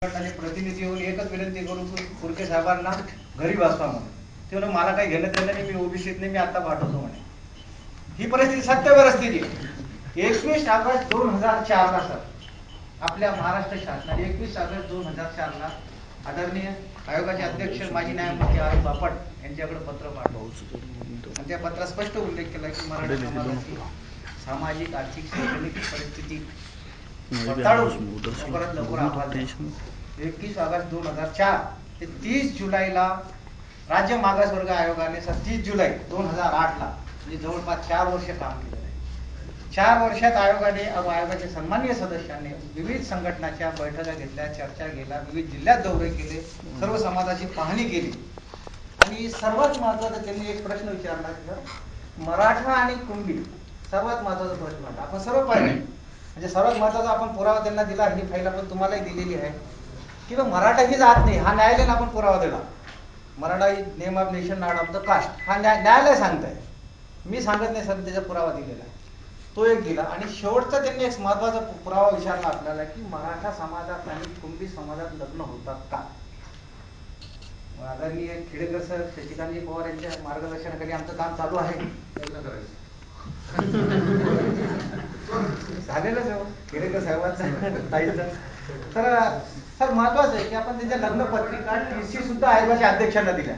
संघटनाचे प्रतिनिधी येऊन एकच विनंती करू पुरके साहेबांना घरी बसवा म्हणून. ते म्हणून मला काही घेणं देणं नाही, मी ओबीसीत नाही, मी आता पाठवतो म्हणे. ही परिस्थिती सत्य परिस्थिती आहे. 21 ऑगस्ट 2004 ला सर आपल्या महाराष्ट्र शासनाने 21 ऑगस्ट 2004 ला आदरणीय आयोगाचे अध्यक्ष माजी न्यायमूर्ती आर बापट यांच्याकडे पत्र पाठवलं आणि त्या पत्रात स्पष्ट उल्लेख केला की मराठा समाजाची सामाजिक आर्थिक शैक्षणिक परिस्थिती लवकरात लवकर अहवाल 21 ऑगस्ट 2004 ते 30 जुलैला राज्य मागासवर्ग आयोगाने 30 जुलै 2008 ला म्हणजे जवळपास 4 वर्ष काम केलं आहे. 4 वर्षात आयोगाने आयोगाच्या सन्माननीय सदस्यांनी विविध संघटनाच्या बैठका घेतल्या, चर्चा केल्या, विविध जिल्ह्यात दौरे केले, सर्व समाजाची पाहणी केली आणि सर्वात महत्वाचं त्यांनी एक प्रश्न विचारला की मराठा आणि कुणबी सर्वात महत्वाचा प्रश्न होता. आपण सर्व पाहिले म्हणजे सर्वात महत्वाचा आपण पुरावा त्यांना दिला, ही फाईल आपण तुम्हालाही दिलेली आहे की मराठा ही जात नाही, हा न्यायालयाने आपण पुरावा दिला. मराठा ही name of nation not of the caste, हा न्यायालय सांगताय, मी सांगत नाही सर, त्याचा पुरावा दिलेला आहे, तो एक दिला. आणि शेवटचा त्यांनी एक महत्वाचा पुरावा विचारला आपल्याला की मराठा समाजात आणि कुणबी समाजात लग्न होतात का. आदरणीय खेडेकर सर, शशिकांतजी पवार यांच्या मार्गदर्शनाखाली आमचं काम चालू आहे. लग्न करायचं झालेलंच आहे खेडेकर साहेबांचं ताईचं. तर सर महत्वाचं आहे की आपण त्यांच्या लग्न पत्रिका TC सुद्धा आयोगाच्या अध्यक्षांना दिल्या.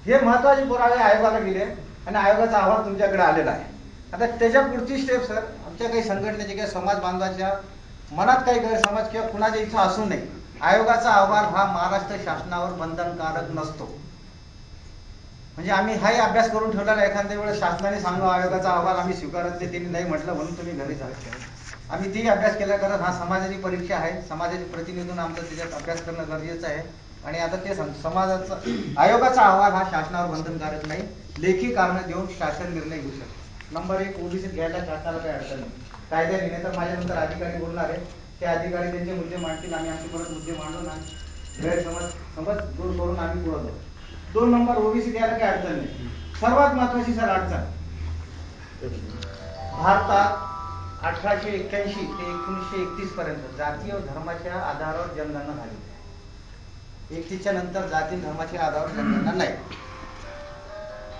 हे महत्वाचे पुरावे आयोगाला गेले आणि आयोगाचा अहवाल तुमच्याकडे आलेला आहे. आता त्याच्या पुढची स्टेप सर, आमच्या काही संघटनेचे किंवा समाज बांधवाच्या मनात काही गैरसमज किंवा कुणाच्या इच्छा असू नये, आयोगाचा अहवाल हा महाराष्ट्र शासनावर बंधनकारक नसतो. म्हणजे आम्ही हाही अभ्यास करून ठेवलेला, एखाद्या वेळेस शासनाने सांगा आयोगाचा अहवाल आम्ही स्वीकारत नाही, त्यांनी नाही म्हटलं म्हणून तुम्ही घरी जा. आम्ही ती अभ्यास केला, कारण हा समाजाची परीक्षा आहे, समाजाची प्रतिनिधीतून आमचं त्याच्यात अभ्यास करणं गरजेचं आहे. आणि आता ते समाजाचा आयोगाचा अहवाल हा शासनावर बंधनकारक नाही, लेखी कारण देऊन शासन निर्णय घेऊ शकतो. नंबर 1, ओबीसीत घ्यायला शासनाला काही अडचण नाही, कायद्याने नाही तर माझ्यानंतर अधिकारी बोलणार आहे, ते अधिकारी त्यांचे मुद्दे मांडतील, आम्ही आमचे परत मुद्दे मांडून गैरसमज दूर करून आम्ही पुढे जाऊ. 2 नंबर, ओबीसी द्यायला काही अडचण नाही. सर्वात महत्वाची सर अडचण, भारतात 1881 ते 1931 पर्यंत जाती व धर्माच्या आधारावर जनगणना झाली. 31च्या नंतर जाती धर्माच्या आधारावर जनगणना नाही.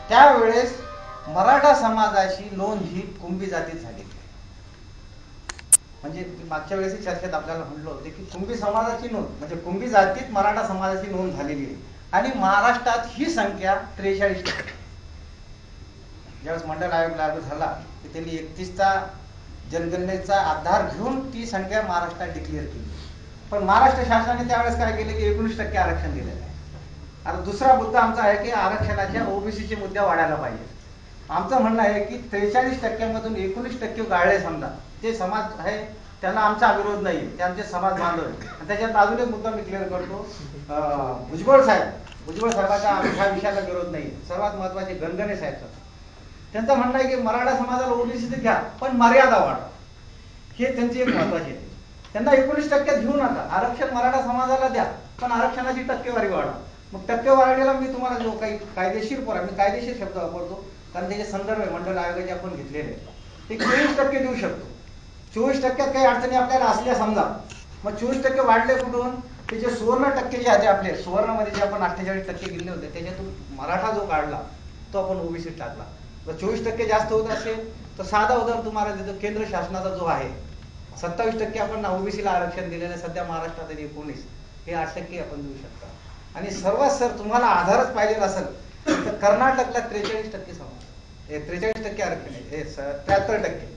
त्यावेळेस मराठा समाजाची नोंद ही कुणबी जातीत झाली. म्हणजे मागच्या वेळेस चर्चेत आपल्याला म्हणलं होते की कुणबी समाजाची नोंद म्हणजे कुणबी जातीत मराठा समाजाची नोंद झालेली आहे आणि महाराष्ट्रात ही संख्या 43%. ज्यावेळेस मंडल आयोग लागू झाला की त्यांनी 31चा जनगणनेचा आधार घेऊन ती संख्या महाराष्ट्रात डिक्लेअर केली. पण महाराष्ट्र शासनाने त्यावेळेस काय केले की 19% आरक्षण दिलेलं आहे. आता दुसरा मुद्दा आमचा आहे की आरक्षणाच्या ओबीसीचे मुद्दे वाढायला पाहिजे. आमचं म्हणणं आहे की 43% 19% गाळले समजा, ते समाज आहे त्यांना आमचा विरोध नाही, ते आमचे समाज बांधव आहे. त्याच्यात अजून एक मुद्दा मी क्लिअर करतो, भुजबळ साहेबांचा ह्या विषयाला विरोध नाही. सर्वात महत्वाचे गणगणे साहेब, त्यांचं म्हणणं आहे की मराठा समाजाला ओबीसीत घ्या पण मर्यादा वाढवा, हे त्यांची एक महत्वाची आहे. त्यांना 19% घेऊ नका, आरक्षण मराठा समाजाला द्या पण आरक्षणाची टक्केवारी वाढवा. मग टक्केवारीला मी तुम्हाला जो काही कायदेशीर मी कायदेशीर शब्द वापरतो कारण त्याचे संदर्भ आहे मंडळ आयोगाचे आपण घेतलेले, ते 24% देऊ शकतो. 24% काही अडचणी आपल्याला असल्या समजा, मग 24% वाढले कुठून, त्याचे सुवर्ण टक्के जे आहे आपले सुवर्णमध्ये जे आपण 48% गेले होते त्याच्यातून मराठा जो काढला तो आपण ओबीसीत टाकला. जर 24% जास्त होत असेल तर साधा उदाहरण तुम्हाला देतो, केंद्र शासनाचा जो आहे 27% आपण ओबीसीला आरक्षण दिलेलं सध्या महाराष्ट्रात 19, हे 8% आपण देऊ शकता. आणि सर्वात सर तुम्हाला आधारच पाहिजे असेल तर कर्नाटकला 43% समाज, 43% आरक्षण आहे, 73%.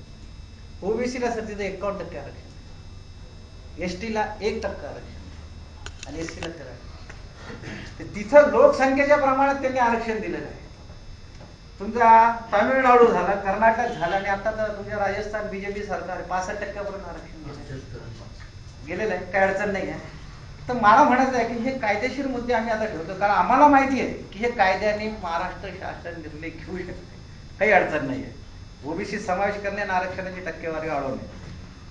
ओबीसीला सर तिथे 51% आरक्षण, एसटीला 1% आरक्षण आणि एससीला 13%. तिथं लोकसंख्येच्या प्रमाणात त्यांनी आरक्षण दिलेलं आहे. तुमचा तामिळनाडू झाला, कर्नाटक झाला आणि आता तर तुमच्या राजस्थान बीजेपी सरकार 65% पर्यंत आरक्षण गेलेलं आहे, काही अडचण नाही आहे. तर मला म्हणायचं आहे की हे कायदेशीर मुद्दे आम्ही आता ठेवतो कारण आम्हाला माहिती आहे की हे कायद्याने महाराष्ट्र शासन निर्णय घेऊ शकते, काही अडचण नाही आहे. ओबीसी समावेश करणे आणि आरक्षणाची टक्केवारी वाढवणे,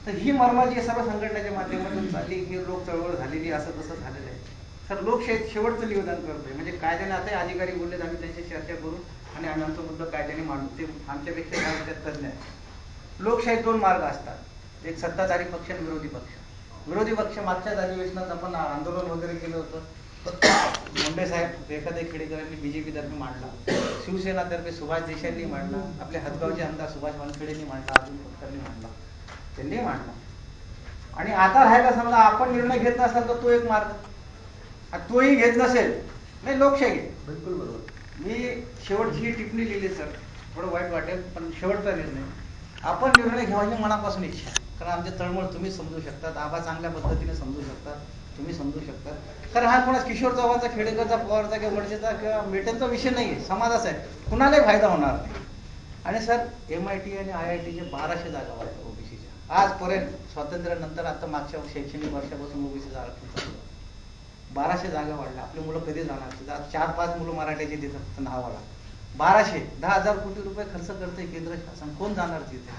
तर ही मर्माची सर्व संघटनेच्या माध्यमातून चालली, ही लोक चळवळ झालेली, असं तसं झालेलं आहे. तर लोकशाहीत शेवटचं निवेदन करतोय म्हणजे कायद्याने आता अधिकारी बोलले आम्ही त्यांची चर्चा करू आणि आम्ही आमचा मुद्दा कायद्याने मांडू, ते आमच्यापेक्षा काय तज्ञ आहे. लोकशाहीत 2 मार्ग असतात, एक सत्ताधारी पक्ष आणि विरोधी पक्ष. विरोधी पक्ष मागच्याच अधिवेशनात आपण आंदोलन वगैरे केलं होतं. मुंडे साहेब एखाद्या खेडेकरांनी बीजेपी तर्फे मांडला, शिवसेनातर्फे सुभाष देसाईंनी मांडला, आपले हदगावचे आमदार सुभाष वानखेडेंनी मांडला, अजून पटकरनी मांडला, त्यांनी मांडला. आणि आता राहायला समजा आपण निर्णय घेत नसाल तर तो एक मार्ग, तोही घेत नसेल नाही लोकशाही. बिलकुल बरोबर. मी शेवटची टिप्पणी लिहिली सर, थोडं वाईट वाटेल पण शेवटचा निर्णय आपण निर्णय घ्यायची मनापासून इच्छा, कारण आमचे तळमळ तुम्ही समजू शकतात, आबा चांगल्या पद्धतीने समजू शकतात, तुम्ही समजू शकतात. कारण हा कोणा किशोर चव्हाणचा, खेडेकरचा, पवारचा किंवा वडसेचा किंवा मेटेंचा विषय नाही आहे, समाजाचा आहे, कुणालाही फायदा होणार नाही. आणि सर MIT आणि IITचे 1200 जागा वाढल्या ओबीसीच्या आजपर्यंत स्वातंत्र्यानंतर. आता मागच्या शैक्षणिक वर्षापासून ओबीसीचं आरक्षण चालू आहे. 1200 जागा वाढल्या. आपली मुलं कधी जाणार? 4-5 मुलं मराठ्याची तिथं फक्त नावाला. 1200, 10,000 कोटी रुपये खर्च करते केंद्र शासन, कोण जाणार तिथे?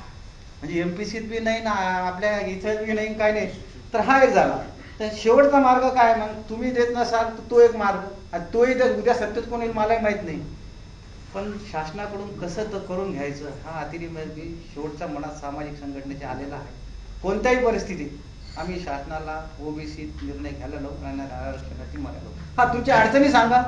म्हणजे MPCत बी नाही ना, आपल्या इथं बी नाही, काय नाही. तर हा एक झाला. तर शेवटचा मार्ग काय? मग तुम्ही देत नसाल तर तो एक मार्ग, आणि तोही उद्या सत्तेत कोण येईल मलाही माहित नाही, पण शासनाकडून कसं तर करून घ्यायचं हा अतिरिक्त मार्ग शेवटच्या मनात सामाजिक संघटनेच्या आलेला आहे. कोणत्याही परिस्थितीत आम्ही शासनाला ओबीसीत निर्णय घ्यायला लावू आणि आरक्षणाची मर्यादा लावू. हा तुमच्या अडचणी सांगा,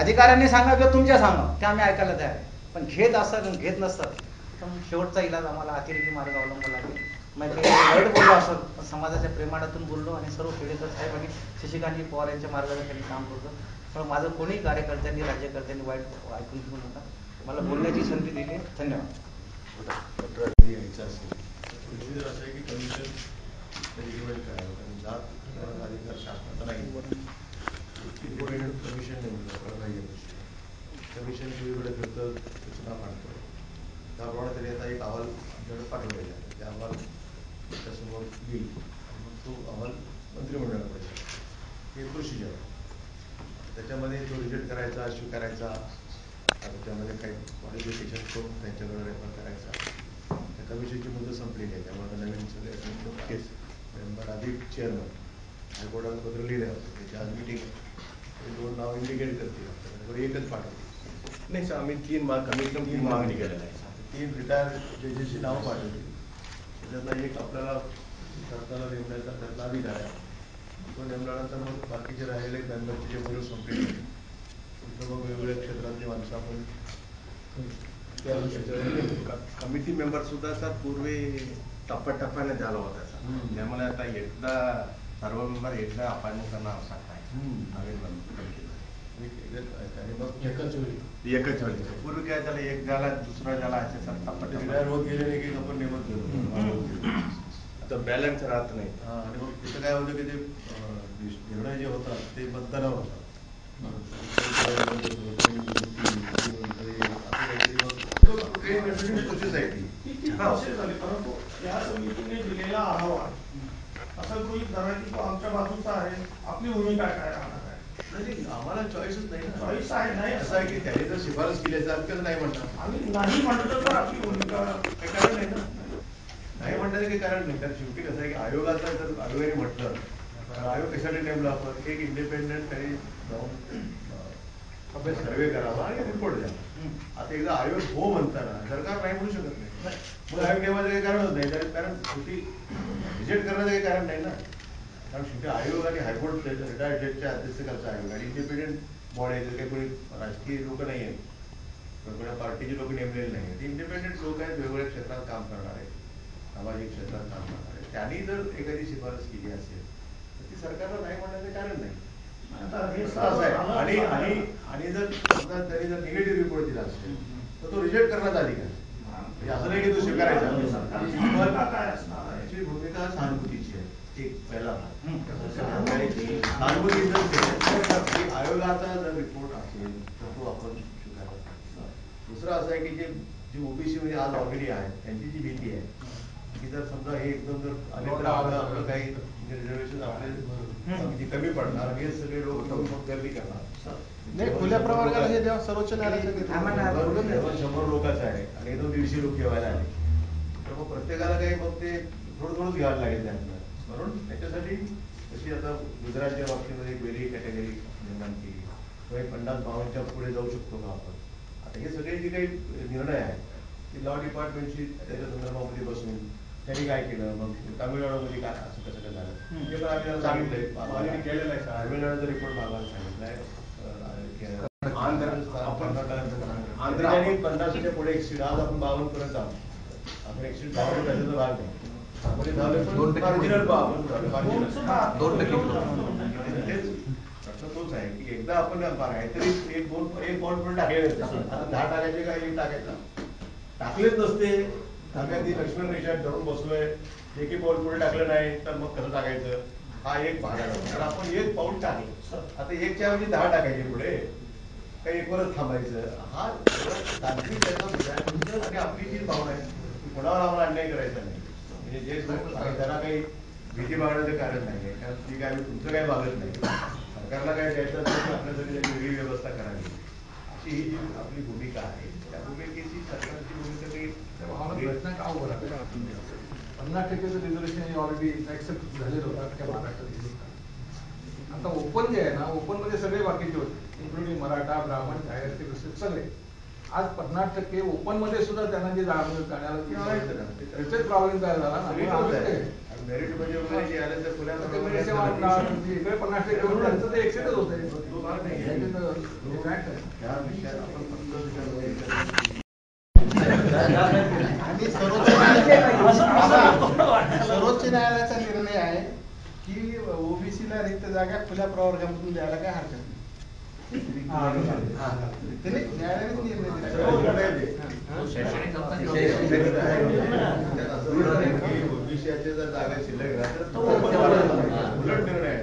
अधिकाऱ्यांनी सांगा किंवा तुमच्या सांगा, ते आम्ही ऐकायला तयार आहे. पण घेत असतात घेत नसतात तर शेवटचा इलाज आम्हाला अतिरेकी मार्ग अवलंबावा लागेल. मग ते वाईट बोललो असं, पण समाजाच्या प्रेमातून बोललो आणि सर्व खेडेकर साहेब आणि शशिकांतजी पवार यांच्या मार्गदर्शनाने काम करतो. पण माझं कोणीही कार्यकर्त्यांनी, राज्यकर्त्यांनी वाईट ऐकून घेऊ नका. मला बोलण्याची संधी दिली. धन्यवाद. यायचं असेल प्रोसिजर असं आहे की कमिशन रिकमेंड करावं, कारण जात अधिकार शासनाचा नाही. इंडिपेंडंट कमिशन नेमलं पाहिजे. कमिशन सगळीकडे फिरतं, सूचना मांडतं, त्याप्रमाणे त्यांनी आता एक अहवाल आमच्याकडे पाठवलेला आहे. त्या अहवाल त्याच्यासमोर येईल आणि मग तो अहवाल मंत्रिमंडळाला पाहिजे. हे प्रोसिजर आहे. त्याच्यामध्ये तो रिजेक्ट करायचा, स्वीकारायचा, त्याच्यामध्ये काही क्वालिफिकेशन करून त्यांच्याकडे रेफर करायचा. त्या कमिशनची मुदत संपलेली आहे, त्यामुळे नवीन सगळे मेंबर अधिक चेअरमन हायकोर्टात पत्र लिहिलं होतं. त्याची आज मिटिंग आहे. ते 2 नाव इंडिकेट करतील, आपल्याकडे एकच पाठवतील. नाही सर, आम्ही 3 मागणी केलेल्या आहे. 3 रिटायर जजेसची नावं पाठवतील. त्याच्यातला एक आपल्याला सरकारला नेमण्याचा त्यातला अधिकार आहे. तो नेमल्यानंतर मग बाकीचे राहिलेले मेंबरचे जे मुलं संपलेले आहेत तिथं मग वेगवेगळ्या क्षेत्रातली माणसं आपण कमिटी मेंबर सुद्धा सर पूर्वी टप्प्याटप्प्याने झाला होता सर. त्यामुळे आता एकदा सर्व मेंबर एकदा अपॉइंटमेंट करणं आवश्यक आहे. नवीन आणि मग एकच वेळी पूर्वी काय झालं, एक झाला दुसरा झाला असे सर टप्प्याटप्प्या रिटायर होत गेले नाही की आपण नेमत गेलो. आता बॅलन्स राहत नाही. आणि मग तिथं काय होतं की ते निर्णय जे होतात ते मतदानावर होतात. परंतु या समितीने दिलेला आढावा असं गृहीत धरा की तो आमच्या बाजूचा आहे, आपली भूमिका काय राहणार आहे? नाही, आम्हाला चॉईसच नाही ना. चॉईस आहे नाही असं आहे की त्याने जर शिफारस केली असेल नाही म्हणतात. आम्ही नाही म्हणतो तर आपली भूमिका काही कारण नाही ना. नाही म्हणण्याचं काही कारण नाही. कारण शेवटी कसं आहे की आयोगाचा जर आयोगाने म्हटलं तर आयोग कशाने नेमला आपण, एक इंडिपेंडंट काही जाऊन सर्वे करावा आणि रिपोर्ट द्यावा. आता एकदा आयोग हो म्हणताना सरकार नाही म्हणू शकत नाही. मग आयोग नेमाचं काही कारणच नाही. कारण शेवटी रिजेक्ट करण्याचं काही कारण नाही ना. कारण शेवटी आयोग आणि हायकोर्ट रिटायर्ड जजच्या अध्यक्षतेखालचा आयोग आणि इंडिपेंडंट बॉडी आहे. काही कोणी राजकीय लोक नाही आहेत, कोणत्या पार्टीचे लोक नेमलेले नाही आहेत. इंडिपेंडंट लोक आहेत, वेगवेगळ्या क्षेत्रात काम करणार आहेत, सामाजिक क्षेत्रात काम करणार आहेत. त्यांनी जर एखादी शिफारस केली असेल तर ती सरकारला नाही म्हणण्याचं कारण नाही. आणि जर समजा त्यांनी जर निगेटिव्ह रिपोर्ट दिला असेल तर तो रिजेक्ट करण्याचा अधिकार. म्हणजे असं नाही की तो स्वीकारायचा. याची भूमिका सहानुभूतीची आहे. एक पहिला सहानुभूती जर आयोगाचा जर रिपोर्ट असेल तर तो आपण स्वीकारला. दुसरं असं आहे की जे ओबीसी मध्ये आज ऑलरेडी आहे त्यांची जी भीती आहे की जर समजा हे एकदम जर आले तर आपलं काही रिझर्वेशन आपले कमी पडणार, हे सगळे लोक मग गर्दी करणार. खुल्या प्रवर्गाला हे जेव्हा सर्वोच्च न्यायालयाचं 100 लोकांचं आहे आणि एकदम 150 लोक ठेवायला आले तर मग प्रत्येकाला काही मग ते थोडंच घ्यायला लागेल त्यांना. म्हणून त्याच्यासाठी तशी आता गुजरातच्या बाबतीमध्ये एक वेगळी कॅटेगरी निर्माण केली किंवा 50-52च्या पुढे जाऊ शकतो का आपण. आता हे सगळे जे काही निर्णय आहेत ते लॉ डिपार्टमेंटची त्याच्या संदर्भामध्ये बसून त्यांनी काय केलं, मग तामिळनाडूमध्ये काय असं कसं काय झालं हे पण आम्ही त्याला सांगितलंय. केलेलं आहे. तामिळनाडूचा रिपोर्ट मागायला सांगितलाय. आंध्र आणि 50च्या पुढे एक्सिड, आज आपण 52 पर्यंत आहोत. आपण एक्सिड 52 त्याचा भाग नाही. म्हणजे झालं पण marginal आपण marginal. 2% तेच प्रश्न तोच आहे की एकदा आपण काहीतरी एक बॉल पण टाकलेले आता 10 टाकायचे का 1 टाकायचा टाकलेच नसते. आम्ही आधी लक्ष्मण रेषा धरून बसलोय, एकही बॉल पुढे टाकलं नाही तर मग कसं टाकायचं, हा एक भाग आहे. तर आपण एक पाऊल टाकलं, आता 1च्या ऐवजी 10 टाकायचे पुढे, काही 1वरच थांबायचं. हा तांत्रिक त्याचा आणि आपली जी भावना आहे की कोणावर आम्हाला अन्याय करायचा नाही. म्हणजे जे त्यांना काही भीती बाळगण्याचं कारण नाही आहे, कारण ती काय तुमचं काही मागत नाही. सरकारला काय द्यायचं असेल तर आपल्यासाठी त्याची वेगळी व्यवस्था करावी, अशी ही जी आपली भूमिका आहे. त्या भूमिकेची सरकारची भूमिका काही प्रश्न का उभा 50% रिझर्वेशन ऑलरेडी ऍक्सेप्ट झालेलं होतं अख्ख्या महाराष्ट्रात. आता ओपन जे आहे ना, ओपन मध्ये सगळे बाकीचे होते, इन्क्लुडिंग मराठा, ब्राह्मण, जाहिराती कृषी सगळे. आज 50% ओपन मध्ये सुद्धा त्यांना जे त्याचे प्रॉब्लेम काय झाला ना, मेरिट म्हणजे वगैरे जे आलं तर पुण्यात इकडे 50% त्यांचं ते एक्सेप्टच होते. तो भाग नाही त्या विषयात आपण फक्त आणि सर्वोच्च न्यायालयाचा निर्णय आहे की ओबीसीला रिक्त जागा खुल्या प्रवर्गामधून द्यायला काय हरकत नाही. न्यायालयानेच निर्णय ओबीसीच्या जर जागा शिल्लक राहतात उलट निर्णय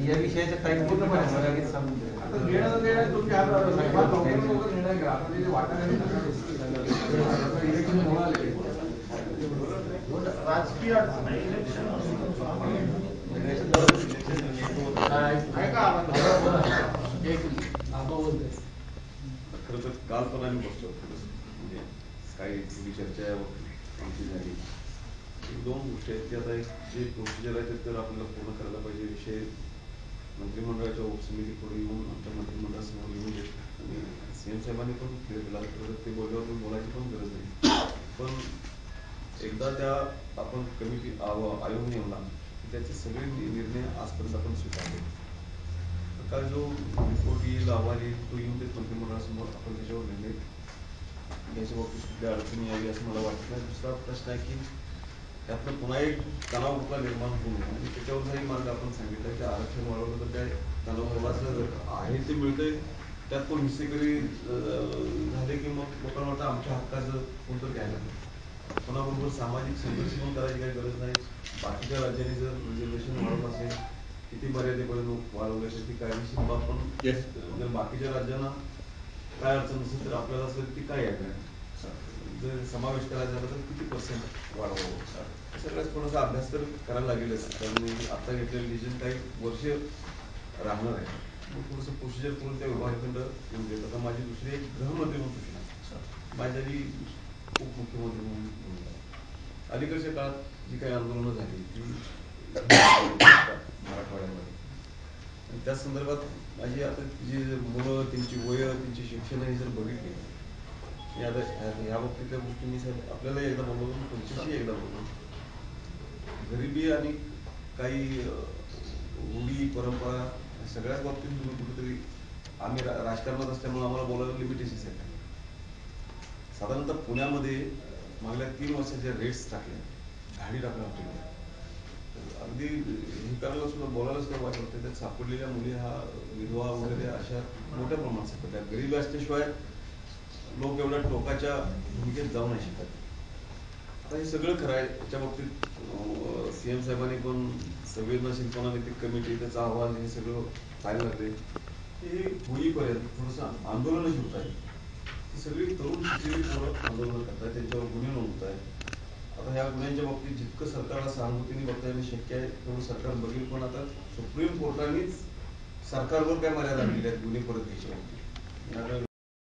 या विषयाच्या काही पूर्णपणे राजकीय खरं तर काल पण आम्ही बसलो म्हणजे काही थोडी चर्चा आमची झाली. 1-2 गोष्टी आहेत की आता एक जे प्रोसिजर आहे ते तर आपल्याला पूर्ण करायला पाहिजे. विषय मंत्रिमंडळाच्या उपसमितीकडे येऊन आमच्या मंत्रिमंडळासमोर येऊन देत आणि सीएम साहेबांनी पण क्लिअर केला. खरं ते बोलल्यावर मी बोलायची पण गरज नाही. पण एकदा त्या आपण कमिटी आयोग नेमला की त्याचे सगळे निर्णय आजपर्यंत आपण स्वीकारले. काल जो रिपोर्ट येईल, अहवाल येईल, तो येऊन देत मंत्रिमंडळासमोर आपण त्याच्यावर निर्णय घ्यायच्या बाबतीत कुठल्या अडचणी यावी असं मला वाटत नाही. दुसरा प्रश्न आहे की त्यातनं पुन्हा एक तणाव कुठला निर्माण होऊ नये आणि त्याच्यावरचाही मार्ग आपण सांगितलं की आरक्षण वाढवलं तर काय तणाव थोडासा आहे ते मिळतंय, त्यात कोण हिस्सेकरी झाले की मग लोकांना वाटतं आमच्या हक्काचं कोणतं घ्यायला नाही. कोणाबरोबर सामाजिक संघर्ष पण करायची काही गरज नाही. बाकीच्या राज्यांनी जर रिझर्वेशन वाढवलं असेल, किती मर्यादेपर्यंत वाढवले असेल ती कायदेशीर बाब, पण जर बाकीच्या राज्यांना काय अडचण नसेल तर आपल्याला असेल की काय आहे, जर समावेश करायचा झाला तर किती % वाढवावं, सगळ्याच थोडासा अभ्यास तर करायला लागेलच. कारण आता घेतलेलं डिसिजन काही वर्ष राहणार आहे. मग थोडंसं प्रोसिजर करून त्या विभागाखंड येऊन देत. आता माझी दुसरी एक गृहमंत्री म्हणून सूचना, माझ्याही उपमुख्यमंत्री म्हणून अलीकडच्या काळात जी काही आंदोलनं झाली ती मराठवाड्यामध्ये, आणि त्या संदर्भात माझी आता जी मुलं, त्यांची वय, त्यांची शिक्षण हे जर बघितली, मी आता ह्या बाबतीतल्या गोष्टी मी साहेब आपल्याला एकदा बोलवून तुमच्याशी एकदा बोलवून गरिबी आणि काही रूढी परंपरा सगळ्याच बाबतीत तुम्ही कुठेतरी, आम्ही राजकारणात असल्यामुळे आम्हाला बोलायला लिमिटेशन्स आहेत. साधारणतः पुण्यामध्ये मागल्या 3 वर्षाच्या रेट्स टाकल्या, धाडी टाकल्या आमच्याकडे, अगदी हे करायला सुद्धा बोलायलाच काय वाईट होते. त्यात सापडलेल्या मुली हा विधवा वगैरे अशा मोठ्या प्रमाणात सापडल्या. गरिबी असल्याशिवाय लोक एवढ्या टोकाच्या भूमिकेत जाऊ नाही शकत. आता हे सगळं खरं आहे. याच्या बाबतीत सीएम साहेबांनी पण संवेदनशीलपणाने ती कमिटी, त्याचा अहवाल हे सगळं पाहायला लागले. हे होईपर्यंत थोडंसं आंदोलनच होत आहे. ती सगळी तरुण शिकलेली पोरं आंदोलन करतात, त्यांच्यावर गुन्हे नोंदत आहेत. आता ह्या गुन्ह्यांच्या बाबतीत जितकं सरकारला सहानुभूतीने बघता येणं शक्य आहे तेवढं सरकार बघेल. पण आता सुप्रीम कोर्टानेच सरकारवर काय मर्यादा आणलेल्या आहेत गुन्हे परत घ्यायच्या बाबतीत.